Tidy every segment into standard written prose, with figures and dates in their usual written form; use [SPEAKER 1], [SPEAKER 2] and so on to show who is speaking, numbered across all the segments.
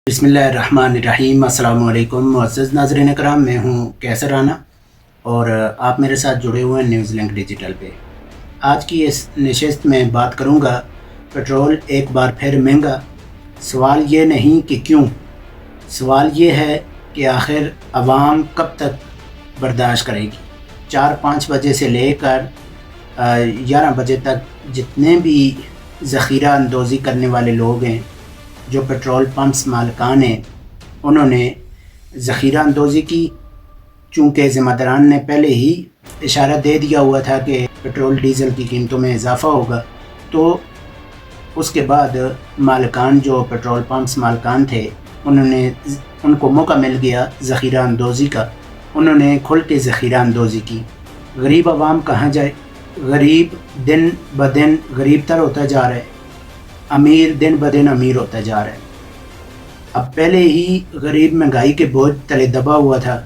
[SPEAKER 1] बिस्मिल्लाहिर्रहमानिर्रहीम। अस्सलाम वालेकुम मुअज़्ज़ज़ नाज़रीन करام, मैं हूँ कैसर राना और आप मेरे साथ जुड़े हुए हैं न्यूज़ लिंक डिजिटल पे। आज की इस नशिस्त में बात करूँगा पेट्रोल एक बार फिर महंगा। सवाल ये नहीं कि क्यों, सवाल ये है कि आखिर आवाम कब तक बर्दाश्त करेगी। 4-5 बजे से लेकर 11 बजे तक जितने भी ज़ख़ीरा अंदोज़ी करने वाले लोग हैं, जो पेट्रोल पंप्स मालिकान हैं, उन्होंने ज़ख़ीरा अंदोज़ी की। चूँकि ज़िम्मेदारान ने पहले ही इशारा दे दिया हुआ था कि पेट्रोल डीज़ल की कीमतों में इजाफ़ा होगा, तो उसके बाद मालिकान जो पेट्रोल पंप्स मालिकान थे, उनको मौका मिल गया ज़ख़ीरा अंदोज़ी का। उन्होंने खुल के ज़ख़ीरा अंदोज़ी की। गरीब आवाम कहाँ जाए? गरीब दिन ब दिन गरीब तर होता जा रहा है, अमीर दिन ब दिन अमीर होता जा रहा है। अब पहले ही गरीब महंगाई के बोझ तले दबा हुआ था,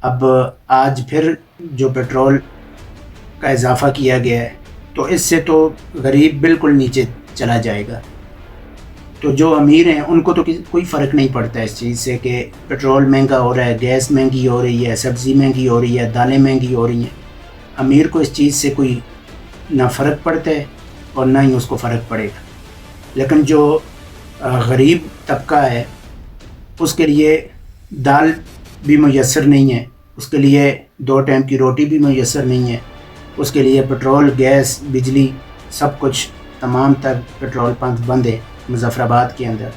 [SPEAKER 1] अब आज फिर जो पेट्रोल का इजाफ़ा किया गया है, तो इससे तो गरीब बिल्कुल नीचे चला जाएगा। तो जो अमीर हैं उनको तो कोई फ़र्क नहीं पड़ता इस चीज़ से कि पेट्रोल महंगा हो रहा है, गैस महंगी हो रही है, सब्ज़ी महंगी हो रही है, दालें महंगी हो रही हैं। अमीर को इस चीज़ से कोई ना फ़र्क पड़ता है और ना ही उसको फ़र्क पड़ेगा। लेकिन जो गरीब तबका है, उसके लिए दाल भी मुयस्सर नहीं है, उसके लिए 2 टाइम की रोटी भी मुयस्सर नहीं है, उसके लिए पेट्रोल, गैस, बिजली सब कुछ तमाम तर पेट्रोल पंप बंद है मुज़फ़्फ़राबाद के अंदर।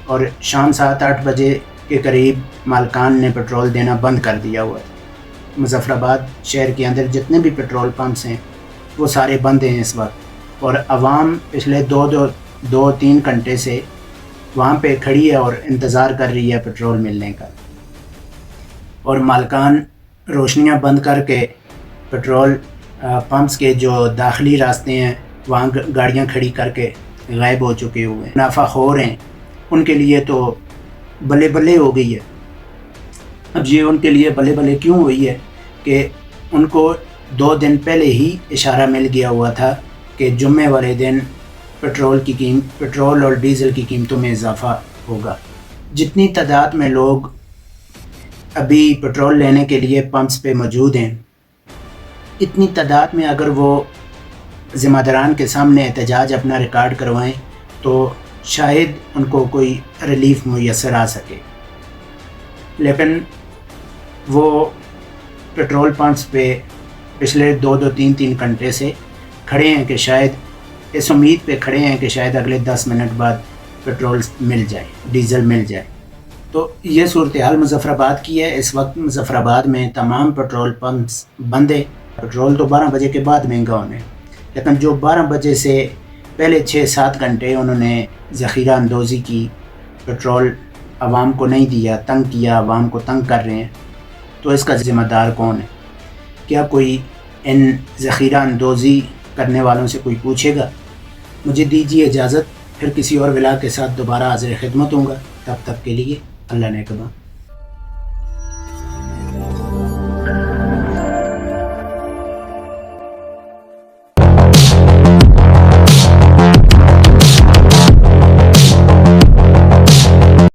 [SPEAKER 1] और शाम 7-8 बजे के करीब मालिकान ने पेट्रोल देना बंद कर दिया हुआ था। मुज़फ़्फ़राबाद शहर के अंदर जितने भी पेट्रोल पंप्स हैं वो सारे बंद हैं इस वक्त, और आवाम पिछले 2-3 घंटे से वहाँ पे खड़ी है और इंतज़ार कर रही है पेट्रोल मिलने का। और मालिकान रोशनियाँ बंद करके पेट्रोल पंप्स के जो दाखिली रास्ते हैं वहाँ गाड़ियाँ खड़ी करके गायब हो चुके हुए हैं। मुनाफ़ाखोर हैं, उनके लिए तो बल्ले बल्ले हो गई है। अब ये उनके लिए बल्ले बल्ले क्यों हुई है कि उनको 2 दिन पहले ही इशारा मिल गया हुआ था कि जुम्मे वाले दिन पेट्रोल और डीज़ल की कीमतों में इजाफ़ा होगा। जितनी तादाद में लोग अभी पेट्रोल लेने के लिए पंप्स पे मौजूद हैं, इतनी तादाद में अगर वो ज़िम्मेदारान के सामने एहतजाज अपना रिकॉर्ड करवाएं तो शायद उनको कोई रिलीफ़ मुयस्सर आ सके। लेकिन वो पेट्रोल पंप्स पे पिछले 2-3 घंटे से खड़े हैं कि शायद इस उम्मीद पे खड़े हैं कि शायद अगले 10 मिनट बाद पेट्रोल मिल जाए, डीज़ल मिल जाए। तो ये सूरत हाल मुज़फ़्फ़राबाद की है। इस वक्त मुज़फ़्फ़राबाद में तमाम पेट्रोल पंप्स बंद है। पेट्रोल तो 12 बजे के बाद महंगा होने, लेकिन जो 12 बजे से पहले 6-7 घंटे उन्होंने ज़ख़ीरा अंदोज़ी की, पेट्रोल आवाम को नहीं दिया, तंग किया, आवाम को तंग कर रहे हैं, तो इसका ज़िम्मेदार कौन है? क्या कोई इन ज़ख़ीरा अंदोज़ी करने वालों से कोई पूछेगा? मुझे दीजिए इजाज़त, फिर किसी और विला के साथ दोबारा हाज़िर खिदमत होऊंगा। तब तक के लिए अल्लाह ने कबा।